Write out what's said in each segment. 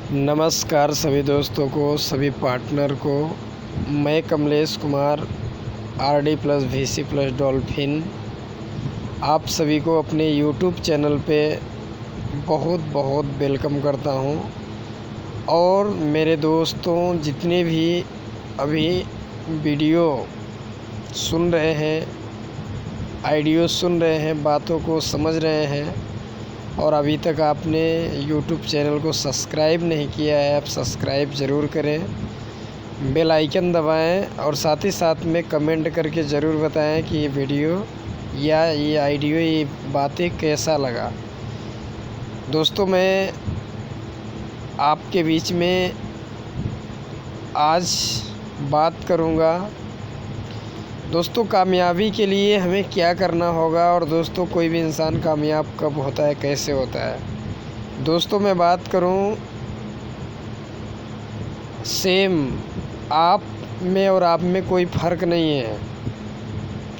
नमस्कार सभी दोस्तों को, सभी पार्टनर को। मैं Kamlesh Kumar, RD plus VC plus dolphin, आप सभी को अपने यूट्यूब चैनल पे बहुत बहुत वेलकम करता हूं। और मेरे दोस्तों जितने भी अभी वीडियो सुन रहे हैं, आइडियो सुन रहे हैं, बातों को समझ रहे हैं और अभी तक आपने यूट्यूब चैनल को सब्सक्राइब नहीं किया है, आप सब्सक्राइब ज़रूर करें, बेल आइकन दबाएं और साथ ही साथ में कमेंट करके ज़रूर बताएं कि ये वीडियो या ये आइडियो, ये बातें कैसा लगा। दोस्तों मैं आपके बीच में आज बात करूंगा दोस्तों कामयाबी के लिए हमें क्या करना होगा। और दोस्तों कोई भी इंसान कामयाब कब होता है, कैसे होता है। दोस्तों मैं बात करूं, सेम आप में और आप में कोई फ़र्क नहीं है।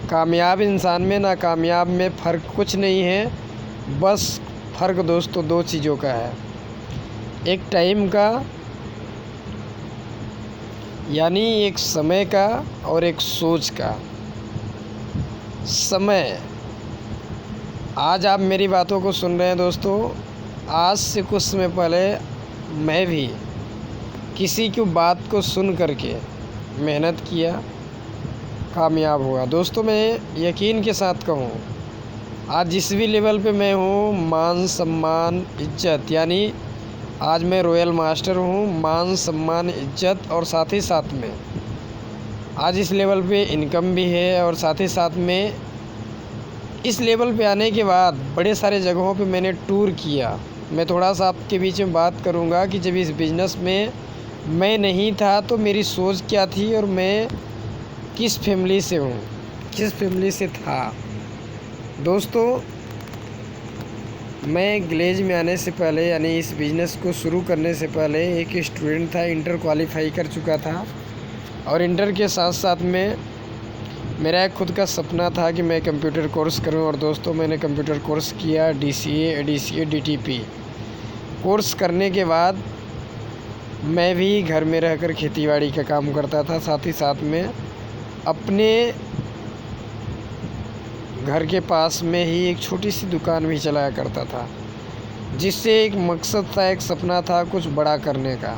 कामयाब इंसान में नाकामयाब में फ़र्क कुछ नहीं है। बस फ़र्क दोस्तों दो चीज़ों का है, एक टाइम का यानी एक समय का और एक सोच का। समय, आज आप मेरी बातों को सुन रहे हैं दोस्तों, आज से कुछ समय पहले मैं भी किसी की बात को सुन करके मेहनत किया, कामयाब हुआ। दोस्तों मैं यकीन के साथ कहूँ, आज जिस भी लेवल पे मैं हूँ, मान सम्मान इज्जत, यानी आज मैं रॉयल मास्टर हूँ। मान सम्मान इज्जत और साथ ही साथ में आज इस लेवल पे इनकम भी है। और साथ ही साथ में इस लेवल पे आने के बाद बड़े सारे जगहों पे मैंने टूर किया। मैं थोड़ा सा आपके बीच में बात करूँगा कि जब इस बिज़नेस में मैं नहीं था तो मेरी सोच क्या थी और मैं किस फैमिली से हूँ, किस फैमिली से था। दोस्तों मैं ग्लेज में आने से पहले, यानी इस बिज़नेस को शुरू करने से पहले एक स्टूडेंट था, इंटर क्वालिफाई कर चुका था। और इंटर के साथ साथ में मेरा एक खुद का सपना था कि मैं कंप्यूटर कोर्स करूं। और दोस्तों मैंने कंप्यूटर कोर्स किया, DCA, ADCA, DTP कोर्स करने के बाद मैं भी घर में रहकर खेतीबाड़ी का काम करता था। साथ ही साथ में अपने घर के पास में ही एक छोटी सी दुकान भी चलाया करता था, जिससे एक मकसद था, एक सपना था कुछ बड़ा करने का।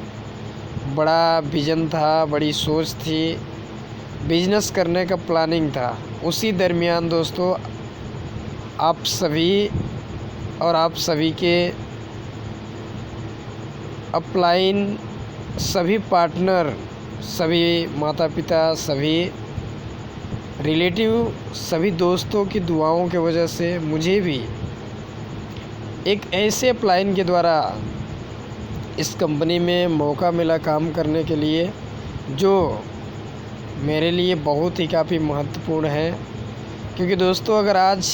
बड़ा विज़न था, बड़ी सोच थी, बिजनेस करने का प्लानिंग था। उसी दरमियान दोस्तों आप सभी और आप सभी के अपलाइन सभी पार्टनर, सभी माता पिता, सभी रिलेटिव, सभी दोस्तों की दुआओं की वजह से मुझे भी एक ऐसे अपलाइन के द्वारा इस कंपनी में मौका मिला काम करने के लिए, जो मेरे लिए बहुत ही काफ़ी महत्वपूर्ण है। क्योंकि दोस्तों अगर आज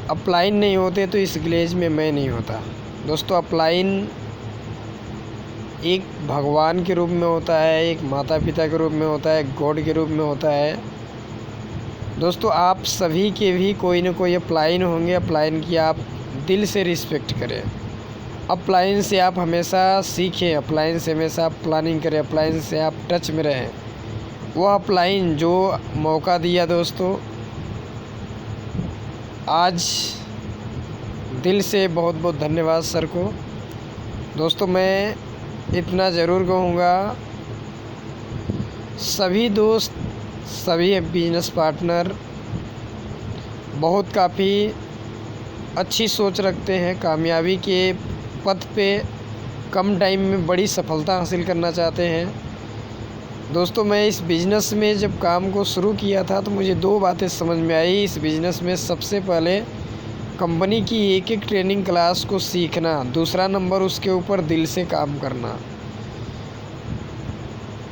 अपलाइन नहीं होते तो इस ग्लेज में मैं नहीं होता। दोस्तों अपलाइन एक भगवान के रूप में होता है, एक माता पिता के रूप में होता है, एक गॉड के रूप में होता है। दोस्तों आप सभी के भी कोई ना कोई अपलाइन होंगे। अपलाइन की आप दिल से रिस्पेक्ट करें, अपलाइन से आप हमेशा सीखें, अपलाइन से हमेशा आप प्लानिंग करें, अपलाइन से आप टच में रहें। वह अपलाइन जो मौका दिया दोस्तों, आज दिल से बहुत बहुत धन्यवाद सर को। दोस्तों मैं इतना ज़रूर कहूँगा, सभी दोस्त, सभी बिजनेस पार्टनर बहुत काफ़ी अच्छी सोच रखते हैं, कामयाबी के पथ पे कम टाइम में बड़ी सफलता हासिल करना चाहते हैं। दोस्तों मैं इस बिज़नेस में जब काम को शुरू किया था तो मुझे दो बातें समझ में आई इस बिज़नेस में। सबसे पहले कंपनी की एक एक ट्रेनिंग क्लास को सीखना, दूसरा नंबर उसके ऊपर दिल से काम करना।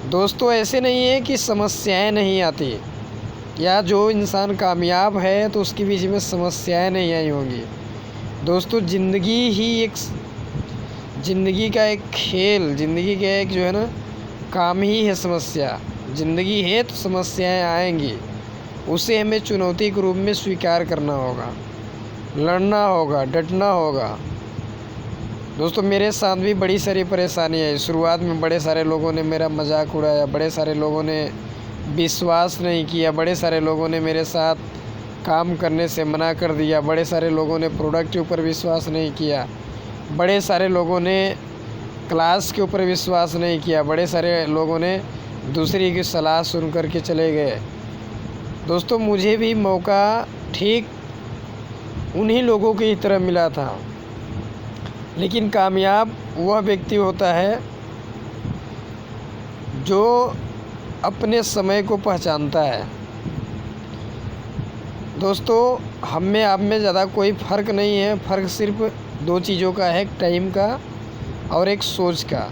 दोस्तों ऐसे नहीं है कि समस्याएं नहीं आती, या जो इंसान कामयाब है तो उसके बीच में समस्याएं नहीं आई होंगी। दोस्तों ज़िंदगी का एक खेल, ज़िंदगी का एक जो है ना काम ही है समस्या। ज़िंदगी है तो समस्याएं आएंगी, उसे हमें चुनौती के रूप में स्वीकार करना होगा, लड़ना होगा, डटना होगा। दोस्तों मेरे साथ भी बड़ी सारी परेशानी है। शुरुआत में बड़े सारे लोगों ने मेरा मजाक उड़ाया, बड़े सारे लोगों ने विश्वास नहीं किया, बड़े सारे लोगों ने मेरे साथ काम करने से मना कर दिया, बड़े सारे लोगों ने प्रोडक्ट के ऊपर विश्वास नहीं किया, बड़े सारे लोगों ने क्लास के ऊपर विश्वास नहीं किया, बड़े सारे लोगों ने दूसरी की सलाह सुन कर के चले गए। दोस्तों मुझे भी मौका ठीक उन्हीं लोगों की तरह मिला था, लेकिन कामयाब वह व्यक्ति होता है जो अपने समय को पहचानता है। दोस्तों हम में आप में ज़्यादा कोई फ़र्क नहीं है, फ़र्क सिर्फ दो चीज़ों का है, एक टाइम का और एक सोच का,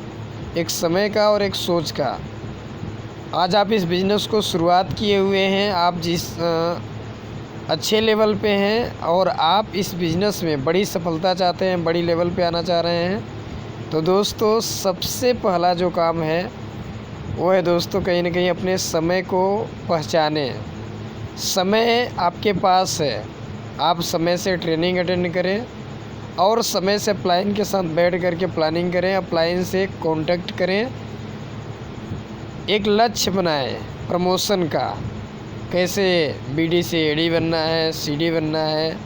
एक समय का और एक सोच का। आज आप इस बिज़नेस को शुरुआत किए हुए हैं, आप जिस अच्छे लेवल पे हैं और आप इस बिज़नेस में बड़ी सफलता चाहते हैं, बड़ी लेवल पे आना चाह रहे हैं, तो दोस्तों सबसे पहला जो काम है वो है दोस्तों कहीं ना कहीं अपने समय को पहचानें। समय आपके पास है, आप समय से ट्रेनिंग अटेंड करें और समय से अपलाइन के साथ बैठ कर के प्लानिंग करें, अपलाइन से कांटेक्ट करें, एक लक्ष्य बनाएं प्रमोशन का, कैसे बीडी से एडी बनना है, सीडी बनना है,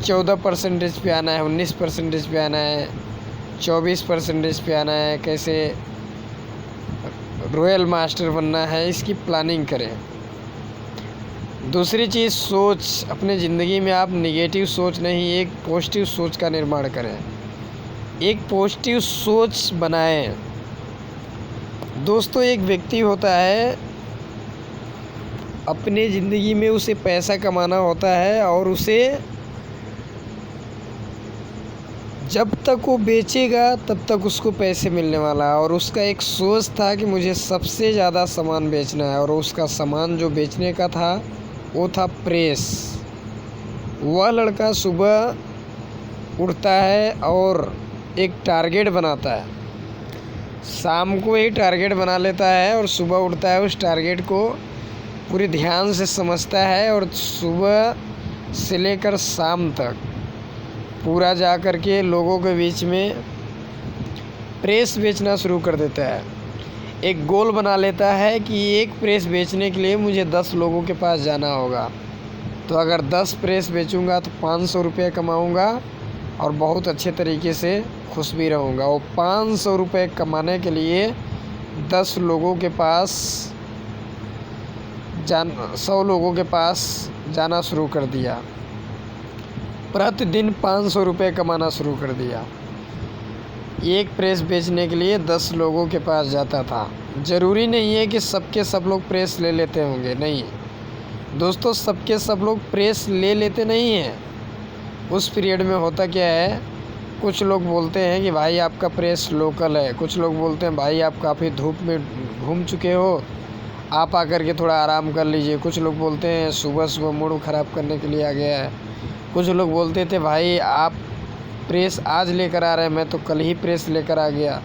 14% पे आना है, 19% पे आना है, 24% पे आना है, कैसे रॉयल मास्टर बनना है, इसकी प्लानिंग करें। दूसरी चीज़ सोच, अपने ज़िंदगी में आप नेगेटिव सोच नहीं, एक पॉजिटिव सोच का निर्माण करें, एक पॉजिटिव सोच बनाएं। दोस्तों एक व्यक्ति होता है, अपने ज़िंदगी में उसे पैसा कमाना होता है और उसे जब तक वो बेचेगा तब तक उसको पैसे मिलने वाला है। और उसका एक सोच था कि मुझे सबसे ज़्यादा सामान बेचना है, और उसका सामान जो बेचने का था वो था प्रेस। वह लड़का सुबह उठता है और एक टारगेट बनाता है, शाम को ही टारगेट बना लेता है और सुबह उठता है, उस टारगेट को पूरी ध्यान से समझता है और सुबह से लेकर शाम तक पूरा जा कर के लोगों के बीच में प्रेस बेचना शुरू कर देता है। एक गोल बना लेता है कि एक प्रेस बेचने के लिए मुझे 10 लोगों के पास जाना होगा, तो अगर 10 प्रेस बेचूंगा तो 500 रुपये कमाऊँगा और बहुत अच्छे तरीके से खुश भी रहूँगा। और 500 रुपये कमाने के लिए 10 लोगों के पास 100 लोगों के पास जाना शुरू कर दिया, प्रतिदिन 500 रुपये कमाना शुरू कर दिया। एक प्रेस बेचने के लिए 10 लोगों के पास जाता था। ज़रूरी नहीं है कि सबके सब लोग प्रेस ले लेते होंगे, नहीं दोस्तों, सबके सब लोग प्रेस ले लेते नहीं हैं। उस पीरियड में होता क्या है, कुछ लोग बोलते हैं कि भाई आपका प्रेस लोकल है, कुछ लोग बोलते हैं भाई आप काफ़ी धूप में घूम चुके हो, आप आकर के थोड़ा आराम कर लीजिए, कुछ लोग बोलते हैं सुबह सुबह मूड ख़राब करने के लिए आ गया है, कुछ लोग बोलते थे भाई आप प्रेस आज लेकर आ रहे हैं, मैं तो कल ही प्रेस लेकर आ गया,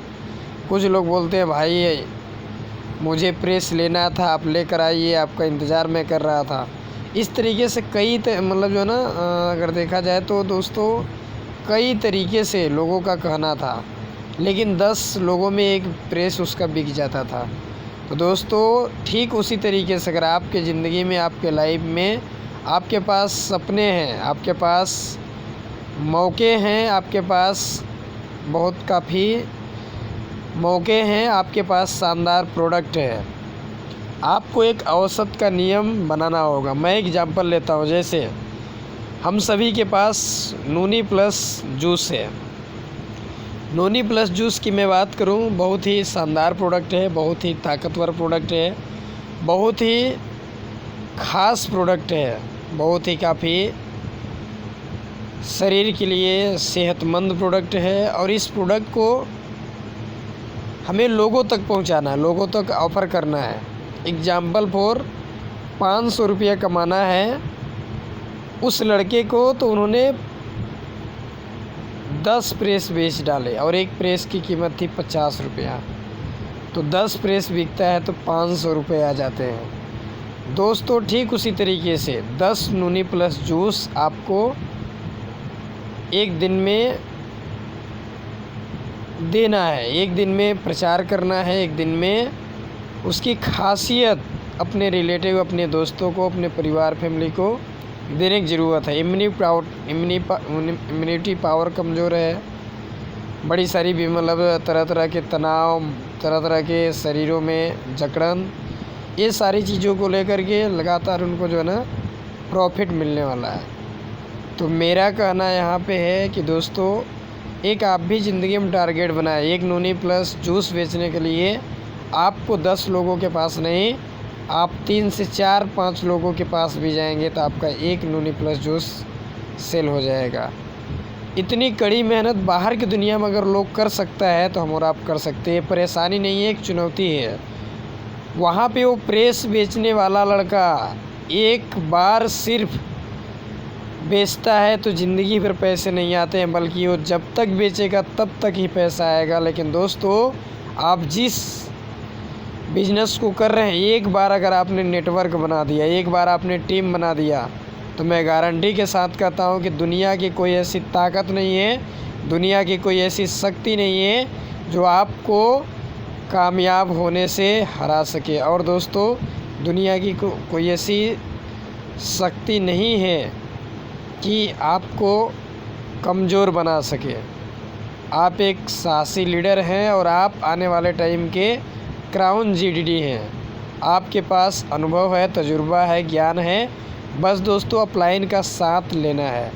कुछ लोग बोलते हैं भाई मुझे प्रेस लेना था, आप लेकर आइए, आपका इंतज़ार मैं कर रहा था। इस तरीके से कई मतलब जो है ना, अगर देखा जाए तो दोस्तों कई तरीके से लोगों का कहना था, लेकिन 10 लोगों में एक प्रेस उसका बिक जाता था। तो दोस्तों ठीक उसी तरीके से अगर आपके ज़िंदगी में, आपके लाइफ में आपके पास सपने हैं, आपके पास मौके हैं, आपके पास बहुत काफ़ी मौके हैं, आपके पास शानदार प्रोडक्ट है, आपको एक औसत का नियम बनाना होगा। मैं एग्जांपल लेता हूँ, जैसे हम सभी के पास नूनी प्लस जूस है। नूनी प्लस जूस की मैं बात करूं, बहुत ही शानदार प्रोडक्ट है, बहुत ही ताकतवर प्रोडक्ट है, बहुत ही ख़ास प्रोडक्ट है, बहुत ही काफ़ी शरीर के लिए सेहतमंद प्रोडक्ट है। और इस प्रोडक्ट को हमें लोगों तक पहुंचाना है, लोगों तक ऑफ़र करना है। एग्जाम्पल फॉर 500 रुपया कमाना है उस लड़के को, तो उन्होंने 10 प्रेस बेच डाले और एक प्रेस की कीमत थी 50 रुपया, तो 10 प्रेस बिकता है तो 500 रुपये आ जाते हैं। दोस्तों ठीक उसी तरीके से 10 नूनी प्लस जूस आपको एक दिन में देना है, एक दिन में प्रचार करना है, एक दिन में उसकी खासियत अपने रिलेटिव, अपने दोस्तों को, अपने परिवार फैमिली को देने की ज़रूरत है। इम्यूनिटी पावर कमज़ोर है, बड़ी सारी भी मतलब तरह तरह के तनाव, तरह तरह के शरीरों में जकड़न, ये सारी चीज़ों को लेकर के लगातार उनको जो है ना प्रॉफिट मिलने वाला है। तो मेरा कहना यहाँ पे है कि दोस्तों, एक आप भी ज़िंदगी में टारगेट बनाए। एक नूनी प्लस जूस बेचने के लिए आपको 10 लोगों के पास नहीं, आप 3 से 4-5 लोगों के पास भी जाएंगे तो आपका एक नूनी प्लस जूस सेल हो जाएगा। इतनी कड़ी मेहनत बाहर की दुनिया में अगर लोग कर सकता है तो हम और आप कर सकते हैं। परेशानी नहीं है, एक चुनौती है। वहाँ पे वो प्रेस बेचने वाला लड़का एक बार सिर्फ बेचता है तो ज़िंदगी भर पैसे नहीं आते हैं, बल्कि वो जब तक बेचेगा तब तक ही पैसा आएगा। लेकिन दोस्तों, आप जिस बिजनेस को कर रहे हैं, एक बार अगर आपने नेटवर्क बना दिया, एक बार आपने टीम बना दिया, तो मैं गारंटी के साथ कहता हूँ कि दुनिया की कोई ऐसी ताकत नहीं है, दुनिया की कोई ऐसी शक्ति नहीं है जो आपको कामयाब होने से हरा सके। और दोस्तों, दुनिया की कोई ऐसी शक्ति नहीं है कि आपको कमज़ोर बना सके। आप एक साहसी लीडर हैं और आप आने वाले टाइम के क्राउन जीडीडी हैं। आपके पास अनुभव है, तजुर्बा है, ज्ञान है, बस दोस्तों अपलाइन का साथ लेना है।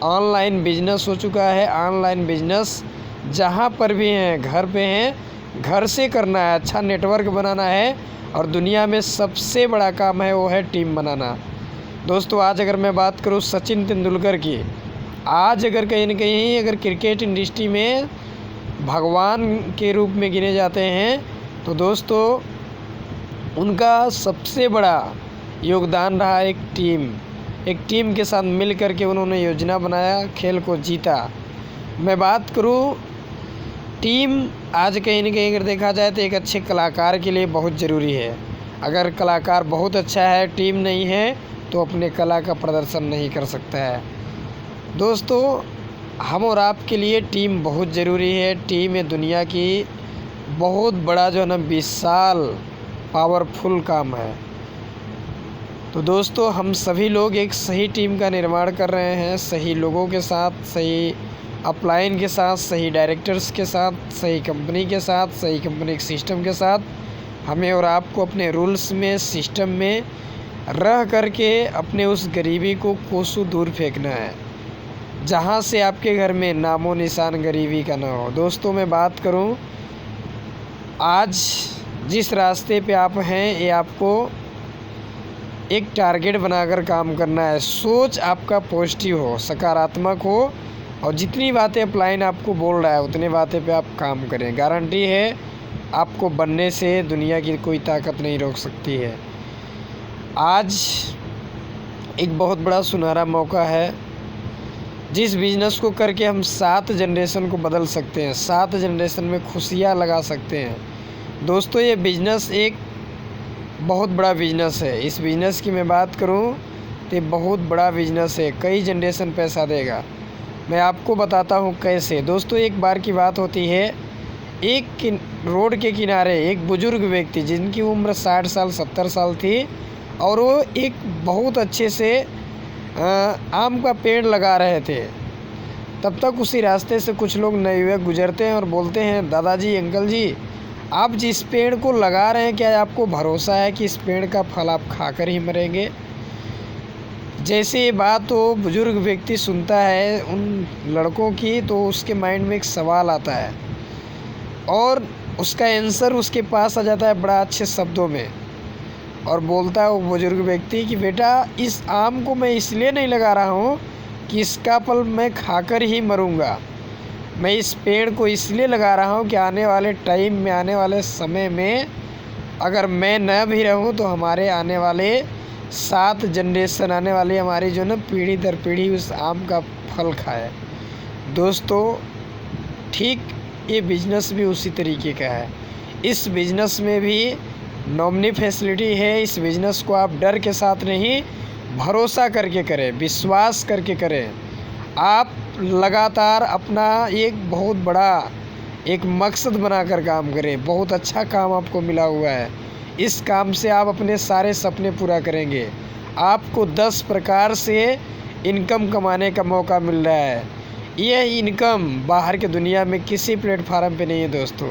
ऑनलाइन बिजनेस हो चुका है, ऑनलाइन बिजनेस जहाँ पर भी हैं, घर पे हैं, घर से करना है, अच्छा नेटवर्क बनाना है, और दुनिया में सबसे बड़ा काम है वो है टीम बनाना। दोस्तों, आज अगर मैं बात करूँ सचिन तेंदुलकर की, आज अगर कहीं न कहीं अगर क्रिकेट इंडस्ट्री में भगवान के रूप में गिने जाते हैं, तो दोस्तों उनका सबसे बड़ा योगदान रहा एक टीम के साथ मिल कर के उन्होंने योजना बनाया, खेल को जीता। मैं बात करूं, टीम आज कहीं न कहीं अगर देखा जाए तो एक अच्छे कलाकार के लिए बहुत ज़रूरी है। अगर कलाकार बहुत अच्छा है, टीम नहीं है, तो अपने कला का प्रदर्शन नहीं कर सकता है। दोस्तों, हम और आपके लिए टीम बहुत ज़रूरी है। टीम है दुनिया की बहुत बड़ा जो है ना विशाल पावरफुल काम है। तो दोस्तों, हम सभी लोग एक सही टीम का निर्माण कर रहे हैं, सही लोगों के साथ, सही अपलाइन के साथ, सही डायरेक्टर्स के साथ, सही कंपनी के साथ, सही कंपनी के सिस्टम के साथ। हमें और आपको अपने रूल्स में, सिस्टम में रह कर के अपने उस गरीबी को कोसों दूर फेंकना है, जहाँ से आपके घर में नामो निशान गरीबी का ना हो। दोस्तों, मैं बात करूँ, आज जिस रास्ते पे आप हैं, ये आपको एक टारगेट बनाकर काम करना है। सोच आपका पॉजिटिव हो, सकारात्मक हो, और जितनी बातें अपलाइन आपको बोल रहा है उतनी बातें पे आप काम करें। गारंटी है आपको बनने से दुनिया की कोई ताकत नहीं रोक सकती है। आज एक बहुत बड़ा सुनहरा मौका है, जिस बिज़नेस को करके हम 7 जनरेशन को बदल सकते हैं, 7 जनरेशन में खुशियाँ लगा सकते हैं। दोस्तों, ये बिज़नेस एक बहुत बड़ा बिज़नेस है। इस बिज़नेस की मैं बात करूं तो ये बहुत बड़ा बिज़नेस है, कई जनरेशन पैसा देगा। मैं आपको बताता हूं कैसे। दोस्तों, एक बार की बात होती है, एक रोड के किनारे एक बुज़ुर्ग व्यक्ति जिनकी उम्र 60 साल 70 साल थी, और वो एक बहुत अच्छे से आम का पेड़ लगा रहे थे। तब तक उसी रास्ते से कुछ लोग नए युवक गुजरते हैं और बोलते हैं, दादाजी, अंकल जी, आप जिस पेड़ को लगा रहे हैं, क्या आपको भरोसा है कि इस पेड़ का फल आप खाकर ही मरेंगे? जैसे ये बात वो बुज़ुर्ग व्यक्ति सुनता है उन लड़कों की, तो उसके माइंड में एक सवाल आता है और उसका आंसर उसके पास आ जाता है बड़ा अच्छे शब्दों में, और बोलता है वो बुज़ुर्ग व्यक्ति कि बेटा, इस आम को मैं इसलिए नहीं लगा रहा हूँ कि इसका फल मैं खाकर ही मरूँगा। मैं इस पेड़ को इसलिए लगा रहा हूँ कि आने वाले टाइम में, आने वाले समय में अगर मैं न भी रहूँ तो हमारे आने वाले 7 जनरेशन, आने वाली हमारी जो ना पीढ़ी दर पीढ़ी उस आम का फल खाए। दोस्तों, ठीक ये बिज़नेस भी उसी तरीके का है। इस बिज़नेस में भी नॉमिनी फैसिलिटी है। इस बिज़नेस को आप डर के साथ नहीं, भरोसा करके करें, विश्वास करके करें। आप लगातार अपना एक बहुत बड़ा एक मकसद बनाकर काम करें। बहुत अच्छा काम आपको मिला हुआ है, इस काम से आप अपने सारे सपने पूरा करेंगे। आपको 10 प्रकार से इनकम कमाने का मौका मिल रहा है। यह इनकम बाहर के दुनिया में किसी प्लेटफार्म पे नहीं है दोस्तों।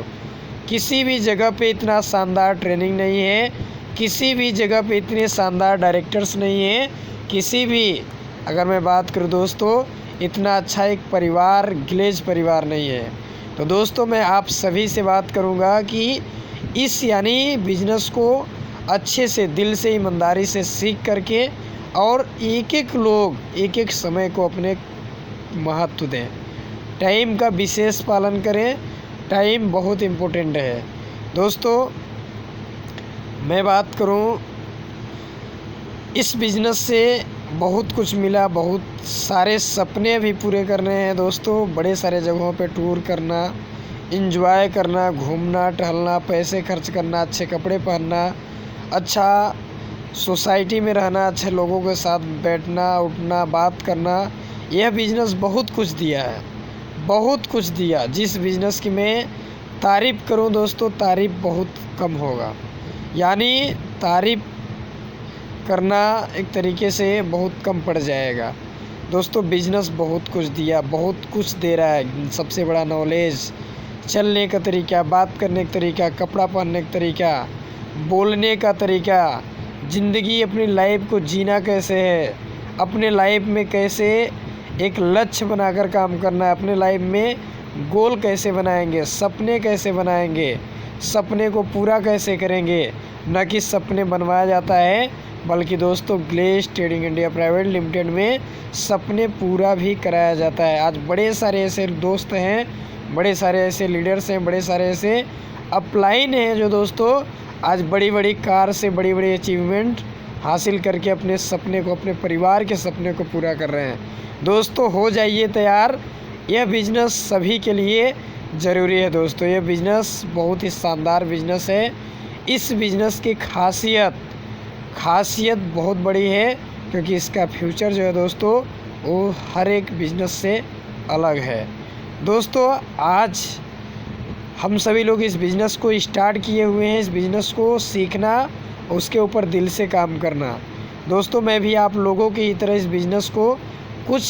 किसी भी जगह पे इतना शानदार ट्रेनिंग नहीं है, किसी भी जगह पे इतने शानदार डायरेक्टर्स नहीं है, किसी भी, अगर मैं बात करूँ दोस्तों, इतना अच्छा एक परिवार, ग्लेज परिवार नहीं है। तो दोस्तों मैं आप सभी से बात करूँगा कि इस यानी बिजनेस को अच्छे से, दिल से, ईमानदारी से सीख करके और एक एक लोग एक एक समय को अपने महत्व दें। टाइम का विशेष पालन करें, टाइम बहुत इम्पोर्टेंट है दोस्तों। मैं बात करूं, इस बिज़नेस से बहुत कुछ मिला, बहुत सारे सपने भी पूरे करने हैं दोस्तों। बड़े सारे जगहों पे टूर करना, एंजॉय करना, घूमना टहलना, पैसे खर्च करना, अच्छे कपड़े पहनना, अच्छा सोसाइटी में रहना, अच्छे लोगों के साथ बैठना उठना, बात करना। यह बिज़नेस बहुत कुछ दिया है, बहुत कुछ दिया। जिस बिज़नेस की मैं तारीफ़ करूं दोस्तों, तारीफ़ बहुत कम होगा, यानी तारीफ़ करना एक तरीके से बहुत कम पड़ जाएगा दोस्तों। बिज़नेस बहुत कुछ दिया, बहुत कुछ दे रहा है। सबसे बड़ा नॉलेज, चलने का तरीका, बात करने का तरीका, कपड़ा पहनने का तरीका, बोलने का तरीका, ज़िंदगी अपनी लाइफ को जीना कैसे है, अपने लाइफ में कैसे एक लक्ष्य बनाकर काम करना है, अपने लाइफ में गोल कैसे बनाएंगे, सपने कैसे बनाएंगे, सपने को पूरा कैसे करेंगे। न कि सपने बनवाया जाता है, बल्कि दोस्तों Glaze Trading India Private Limited में सपने पूरा भी कराया जाता है। आज बड़े सारे ऐसे दोस्त हैं, बड़े सारे ऐसे लीडर्स हैं, बड़े सारे ऐसे अपलाइन हैं जो दोस्तों आज बड़ी बड़ी कार से बड़ी बड़ी अचीवमेंट हासिल करके अपने सपने को, अपने परिवार के सपने को पूरा कर रहे हैं। दोस्तों हो जाइए तैयार, यह बिज़नेस सभी के लिए ज़रूरी है दोस्तों। यह बिज़नेस बहुत ही शानदार बिज़नेस है। इस बिज़नेस की खासियत बहुत बड़ी है, क्योंकि इसका फ्यूचर जो है दोस्तों वो हर एक बिज़नेस से अलग है दोस्तों। आज हम सभी लोग इस बिज़नेस को स्टार्ट किए हुए हैं, इस बिज़नेस को सीखना, उसके ऊपर दिल से काम करना दोस्तों। मैं भी आप लोगों की तरह इस बिज़नेस को कुछ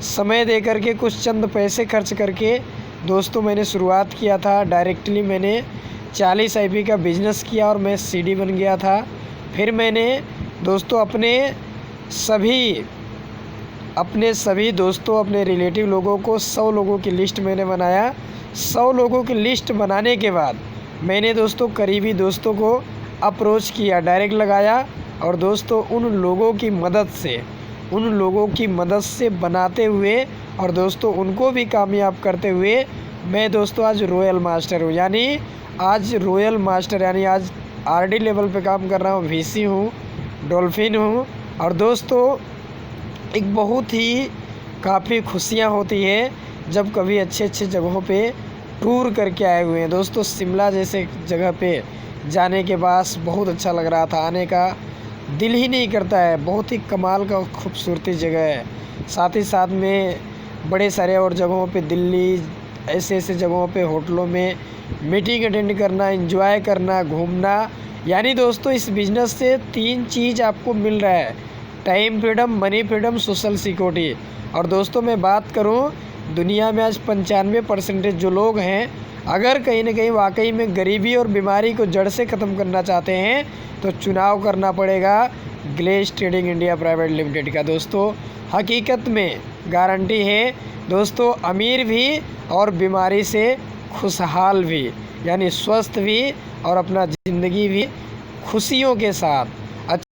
समय दे करके, कुछ चंद पैसे खर्च करके दोस्तों मैंने शुरुआत किया था। डायरेक्टली मैंने 40 IP का बिज़नेस किया और मैं CD बन गया था। फिर मैंने दोस्तों अपने सभी दोस्तों, अपने रिलेटिव लोगों को 100 लोगों की लिस्ट मैंने बनाया। 100 लोगों की लिस्ट बनाने के बाद मैंने दोस्तों करीबी दोस्तों को अप्रोच किया, डायरेक्ट लगाया, और दोस्तों उन लोगों की मदद से बनाते हुए और दोस्तों उनको भी कामयाब करते हुए मैं दोस्तों आज रॉयल मास्टर हूँ। यानी आज रॉयल मास्टर, यानी आज RD लेवल पे काम कर रहा हूँ, VC हूँ, डॉल्फिन हूँ। और दोस्तों एक बहुत ही काफ़ी खुशियाँ होती है जब कभी अच्छे अच्छे जगहों पे टूर करके आए हुए हैं दोस्तों। शिमला जैसे जगह पे जाने के बाद बहुत अच्छा लग रहा था, आने का दिल ही नहीं करता है। बहुत ही कमाल का खूबसूरती जगह है। साथ ही साथ में बड़े सारे और जगहों पे, दिल्ली ऐसे जगहों पे, होटलों में मीटिंग अटेंड करना, एंजॉय करना, घूमना। यानी दोस्तों इस बिज़नेस से 3 चीज़ आपको मिल रहा है: time freedom, money freedom, social security. और दोस्तों मैं बात करूं, दुनिया में आज 95% जो लोग हैं, अगर कहीं ना कहीं वाकई में गरीबी और बीमारी को जड़ से ख़त्म करना चाहते हैं तो चुनाव करना पड़ेगा Glaze Trading India Private Limited का दोस्तों। हकीकत में गारंटी है दोस्तों, अमीर भी और बीमारी से खुशहाल भी, यानी स्वस्थ भी और अपना ज़िंदगी भी खुशियों के साथ